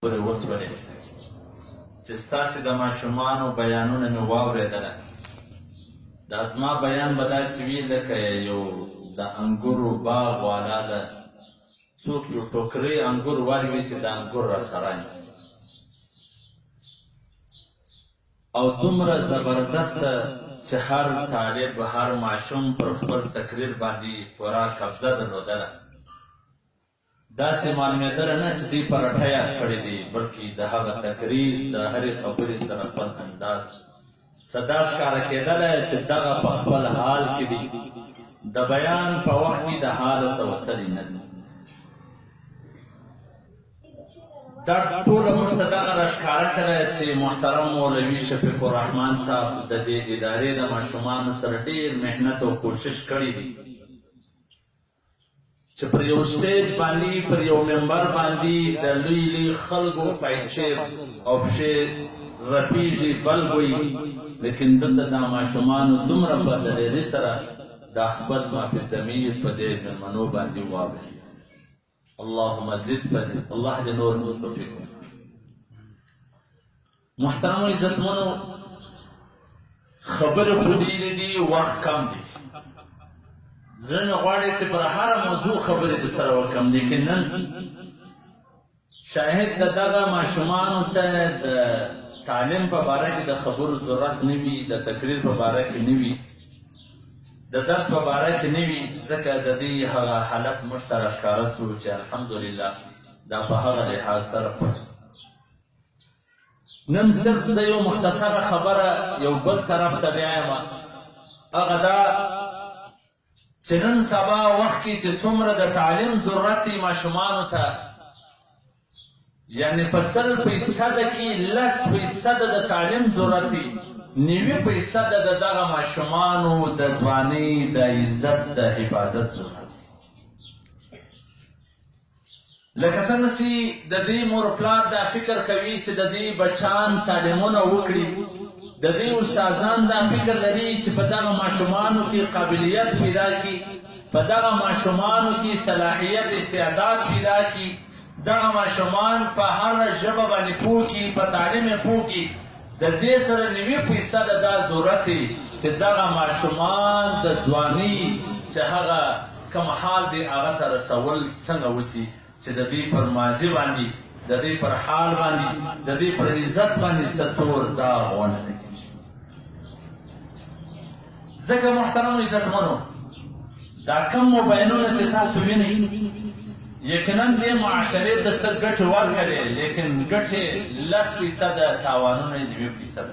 پورې وسولې چې ستاسې د ماشومانو بیانونه مې واورېدله. دا زما بیان به داسې وي لکه یو د انګورو باغ والا ده، څوک یو ټوکرۍ انګور واروي چې د انګور راسره نیسي، او دومره زبردسته چې هر طالب هر ماشوم پر خپل تقریر باندې پوره قبضه درلودله. داسې معلومېدله نه چې دوی پرټه یاد کړی دی، بلکې د هغه تقریر د هرې خبرې سره خپل انداز صدا ښکاره کېدله چې دغه په خپل حال کې دی، د بیان په وخت کې د حاله څه وتلی نه دی. دا ټوله موږ ته دغه راښکاره کړی چې محترم مولوي شفیق الرحمن صاحب د دې ادارې د ماشومانو سره ډېر محنت او کوشش کړی دی چې پر یو سټیج باندې پر یو منبر باندې د لوی لوی خلکو پایڅې او پښې رپیږي بل وي، لیکن دلته د ماشومانو دومره په دلیري سره دا خپل مافي ضمیر په دې مېلمنو باندې واوري. اللهم زد فزد، الله دې نور نور توفیق ورکړي. محترمو عزتمنو، خبرې خو ډېرې دي، وخت کم دی. زړه مې غواړي چې پر هره موضوع خبرې درسره وکړم، لیکن نن شاهد د دغه ماشومانو ته د تعلیم په باره کې د خبرو ضرورت نه وي، د تقریر په باره کې نه وي، د درس په باره کې نه وي، ځکه د دې هغه حالت موږ ته راښکاره سو چې الحمدلله دا په هغه لحاظ سره پټ. نن صرف زه یو مختصره خبره یو بل طرف ته بیایم، هغه دا چې نن سبا وخت کې چې څومره د تعلیم ضرورت دی ماشومانو ته، یعنې په 100% کې 10% د تعلیم ضرورت دی، 90% د دغه ماشومانو د ځوانۍ د عزت د حفاظت ضرورت دی. لکه څنګه چې د دې مور پلار دا فکر کوي چې د دې بچان تعلیمونه وکړي، د دې استادان دا فکر لري چې په دغه ماشومانو کې قابلیت پیدا کړي، په دغه ماشومانو کې صلاحیت استعداد پیدا کړي، دغه ماشومان په هر ژبه باندې پوه کړي، په تعلیم یې پوه کړي. د دې سره 90% دا ضرورت دی چې دغه ماشومان د ځوانۍ چې هغه کوم حال دی هغه ته رسول څنګه وسي، چې د دې پر ماضي باندې، د دې پر حال باندې، د دې پر عزت باندې څه تور داغ ونه لګي. ځکه محترمو عزتمنو، دا کم موبایلونه چې تاسو وینئ یقینا دې معاشرې ته څه ګټې ورکړې، لیکن ګټې 10%، تاوانونه یې 90%.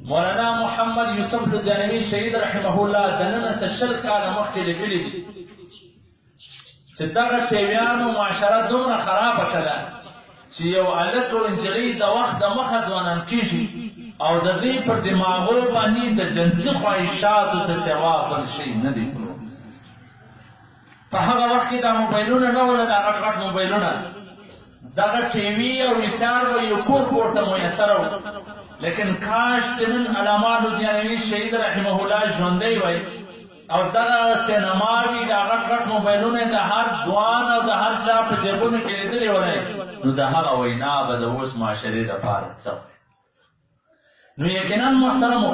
مولانا محمد یوسف لدیانوي شهید رحمه الله د نن څه 20 کاله مخکې لیکلي دي چې دغه ټیویانو معاشره دومره خرابه کړه چې یو هلک او نجلۍ د وخت د مخه ځوانان کېږي او د دې پر دماغو باندې د جنسي خواهشاتو څه سوا بل شی نه دی پروت. په هغه وخت کې دا موبایلونه نه وو، دا غټ غټ موبایلونه، دغه ټي وي او ویسار به یو کور کور ته میسره وو. لیکن کاش چې نن علامه لدیانوي شهید رحمه الله ژوندی وی او دغه سینماوي دا غټ غټ موبایلونه د هر ځوان او د هر چا په جیبونو کې لیدلې وای، نو د هغه وینا به د اوس معاشرې دپاره څه وای. نو یقینا محترمو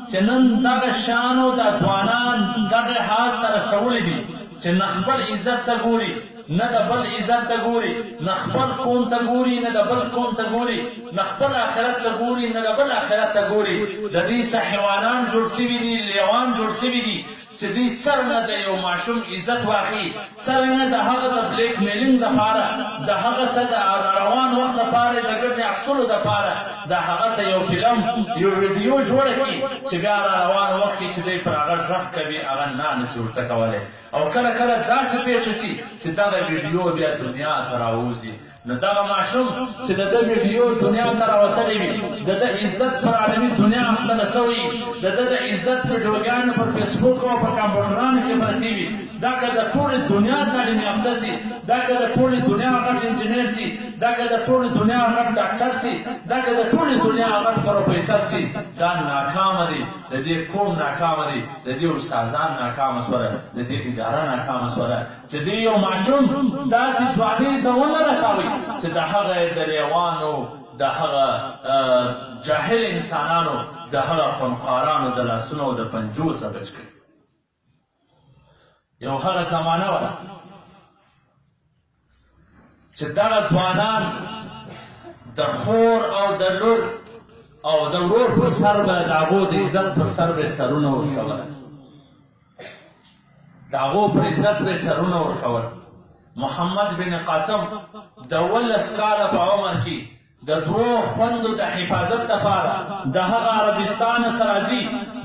چې نن دغه شانو د ځوانان دغه حال ته رسولی دي چې نه خپل عزت ته ګوري، نه د بل عزت ته ګوري، نه خپل قوم ته ګوري، نه د بل قوم ته ګوري، نه خپل آخرت ته ګوري، نه د بل آخرت ته ګوري. د دې څه حیوانان جوړ شوي دي، لیوان جوړ شوي دي چې دوی څرنګه د یو ماشوم عزت واخلي، څرنګه د هغه د بلیک میلینګ دپاره، د هغه څه د روان وخت دپاره، د ګټې اخیستلو دپاره د هغه څه یو فلم یو ویډیو جوړه کړي چې بیا را روان وخت کې چې دوی پر هغه غږ کوي، هغه نه نسي ورته کولی. او کله کله داسې پېښه شي چې دغه ویډیو بیا دنیا ته راوځي، نو دغه ماشوم چې د ده ویډیو دنیا ته راوتلی وي، د ده عزت پر عالمي دنیا اخیستله سوی، د ده د عزت ویډیوګانې پر فیسبوک او پر په کمپیوټرانو کې پرتې وي، دا که د ټولې دنیا تعلیم یافته سي، دا که د ټولې دنیا غټ انجینر سي، دا که د ټولې دنیا غټ ډاکټر سي، دا که د ټولې دنیا غټ پروفیسر سي، دا ناکامه دي. د دې قوم ناکامه دي، د دې استادان ناکامه سوله، د دې اداره ناکامه سوله چې دې یو ماشوم داسې ځوانۍ ته ونه رسوي چې د هغه دریوانو، د هغه جاهل انسانانو، د هغه خونخوارانو د لاسونو او د پنجو څخه بچ کړي. یو هغه زمانه وه چې دغه ځوانان د خور او د لور او د ورور پر سر به د هغو د عزت پر سر به سرونه ورکول، د هغو پر عزت به سرونه ورکول. محمد بن قاسم د 18 کاله په عمر کې د 2 خوندو د حفاظت لپاره د هغه عربستان سره ځي،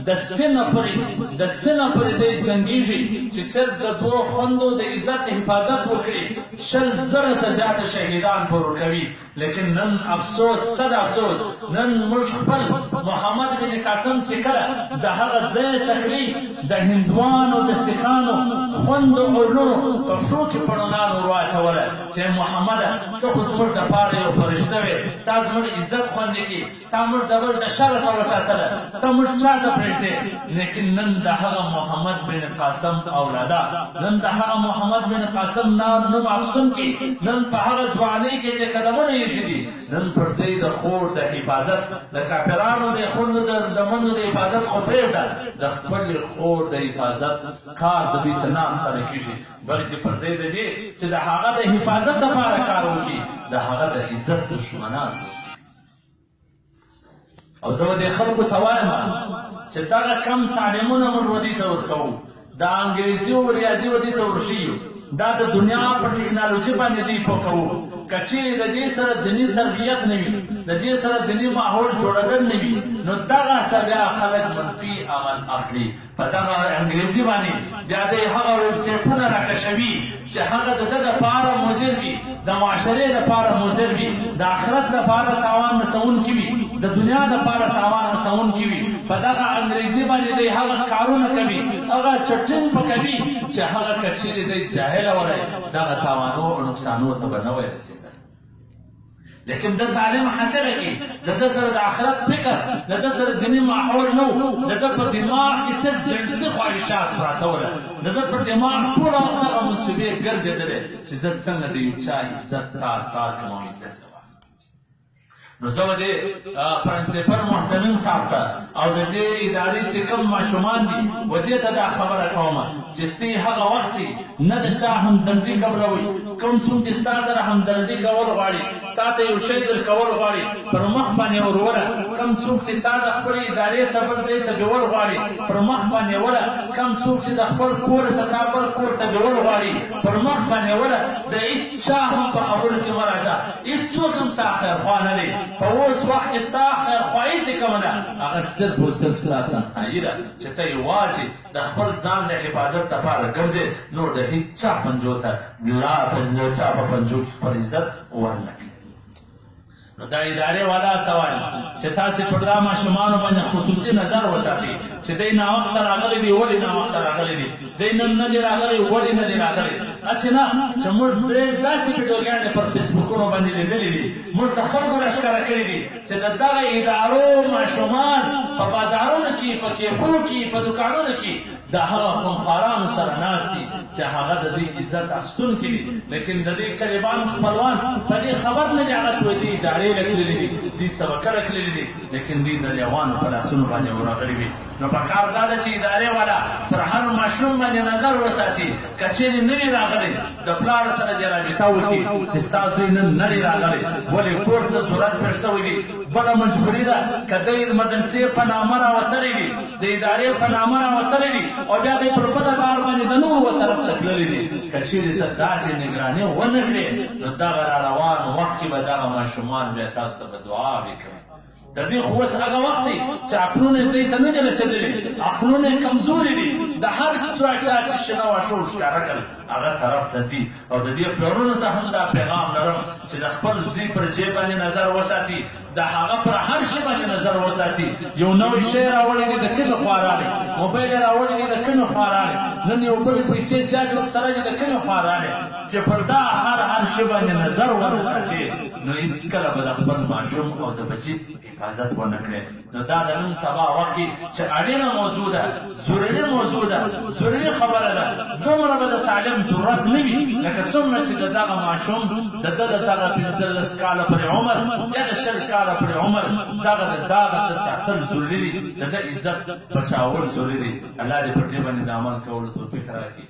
د سنه پورې دی جنګیږي چې صرف د 2 خوندو د عزت حفاظت وکړي، 100,000 څخه زیاته شهیدان پر ورکوي. لیکن نن افسوس، صد افسوس، نن موږ خپل محمد بن قاسم چې کله د هغه ځای څخه د هندوانو د سیخانو خوندو او لونو په پښو کې پړونان ور واچوله چې محمده ته خو زموږ دپاره یو فرشته وې، تا زموږ عزت خوندي کړي، تا موږ د بل د شر څخه وساتله، ته موږ چا ته پرېږدې. لیکن نن د هغه محمد بن قاسم اولاده، نن د هغه محمد بن قاسم نوم اخیستونکي، نن په هغه ځوانۍ کې چې قدمونه ایښي دي، نن پر ځای د خور د حفاظت، د کافرانو د خوندو د منو د حفاظت خو پرېږده، د خپلې خور د حفاظت کار د دوی څه نه اخیستلی کېږي، بلکې پر ځای د دې چې د هغه د حفاظت لپاره کار وکړي، د هغه د عزت دشمنان جوړ شي. او زه به دې خلکو ته وایم چې دغه کم تعلیمونه موږ ودې ته ورکوو، د انګریزي او ریاضي ودې ته ورښیو، دا د دنیا په ټکنالوژي باندې دوی پوه کوو. که چیرې د دې سره دیني تربیت نه وي، د دې سره دیني ماحول جوړېدل نه وي، نو دغه بیا خلک منفي عمل اخلي. په دغه انګریزي باندې بیا د هغه ویبسایټونه راکشوي چې هغه د ده دپاره مضر وي، د معاشرې دپاره مضر وي، د آخرت دپاره تاوان رسوونکي وي، د دنیا دپاره تاوان رسوونکي وي. په دغه انګریزي باندې دی هغه کارونه کوي، هغه چټین په کوي چې هغه که چیرې دی جاهله ولی دغه تاوانو او نقصانو ته به نه وی رسېدلی. لیکن د تعلیم حاصله کړي، د ده سره د آخرت فکر، د ده سره دیني ماحول نه و، د ده په دماغ کې صرف جنسي خواهشات پراته وله، د ده پر دماغ ټوله وخت هغه منصوبې ګرځېدلې چې زه څنګه د یو چا عزت تار کړم او عزت له واخلم. نو زه به دې پرنسپل محترم صاحب ته او د دې ادارې چې کوم ماشومان دي و دې ته دا خبره کومه چې ستې هغه وخت نه د چا همدردي قبلوئ، کوم څوک چې ستا سره همدردي کول غواړي، تا ته یو شی درکول غواړي، پر مخ باندې وروله. کوم څوک چې تا د خپلې ادارې سفر ځای ته بیول غواړي، پر مخ باندې وله. کوم څوک چې د خپل کور څخه تا بل کور ته بیول غواړي، پر مخ باندې وله. د هېچا هم په خبرو کې مه راځه، هېڅوک هم ستا خیرخوا نه دی. په اوس وخت کې ستا خیرخواهي چې کومه ده، هغه صرف او صرف ستا تنهایي ده چې ته یوازې د خپل ځان د حفاظت لپاره ګرځې، نور د هېچا پنجو ته چا په پنجو کې خپل عزت ورنه کړي. نو دا ادارې والا ته وایم چې تاسې پر دا ماشومانو باندې خصوصي نظر وساتئ چې دی ناوخته راغلی دی، ولې ناوخته راغلی دی، دی نن نه دی راغلی، ولې نه دی راغلی. هسې نه چې موږ ډېر داسې ویډیوګانې پر فیسبوکونو باندې لیدلي دي، موږ ته خلکو راښکاره کړي دي چې د دغه ادارو ماشومان په بازارونو کې، په کیفو کې، په دوکانونو کې د هغه خونخوارانو سره ناست دي چې هغه د دوی عزت اخیستونکي دي. لیکن د دې کلیبانو خپلوان په دې خبر نه دي هغه چې وایي دوی ادارې رکړلي دي، دوی سبقه رکړلي دي، لیکن دوی د لیوانو په لاسونو باندې ورغلي وي. نو پکار دا ده چې ادارې والا پر هر ماشوم باندې نظر وساتي، که چیرې نه وي راغلی د پلار سره دې رابطه وکړي چې ستا زوی نن نه دی راغلی، ولې کور څه ضرورت پېښ شوی دی. بله مجبوري ده که دی د مدرسې په نامه راوتلی وي، د ادارې په نامه راوتلی وي، او بیا دی پر بله لار باندې د نورو طرف ته تللی دي. که چیرې ته داسې نګراني ونه کړې، نو دغه را روان وخت کې به دغه ماشومان بیا تاسو ته به دعاوې کوي. د دې خو اوس هغه وخت دی چې عقلونه یې ځای ته نه دي رسېدلي، عقلونه یې کمزوري دي، د هر څه چا چې شنه واښه ښکاره کړل هغه طرف ته ځي. او د دې پلرونو ته هم دا پیغام لرم چې د خپل زوی پر جیب باندې نظر وساتي، د هغه پر هر شي باندې نظر وساتي. یو نوی شی راوړی دی د کومې خوا راغلی، موبایل یې راوړی دی د کومې خوا راغلی، نن یو بلې پیسې زیاتې ورسره دي د کومې خوا راغلی، چې پر دا هر شي باندې نظر ونه ساتي نو هېڅکله به د خپل ماشوم او د بچي حفاظت ونه کړي. نو دا د نن سبا وخت کې چې اړینه موضوع ده، ضروري موضوع ده، ضروري خبره ده، دومره به د تعلیم ضرورت نه وي لکه څومره چې د دغه ماشوم د ده د دغه 15 کاله پورې عمر یا د 20 کاله پورې عمر دغه د دغه څه ساتل ضروري دي، د ده عزت بچاول ضروري دي. الله دې پر دې باندې د عمل کولو توفیق راکړي.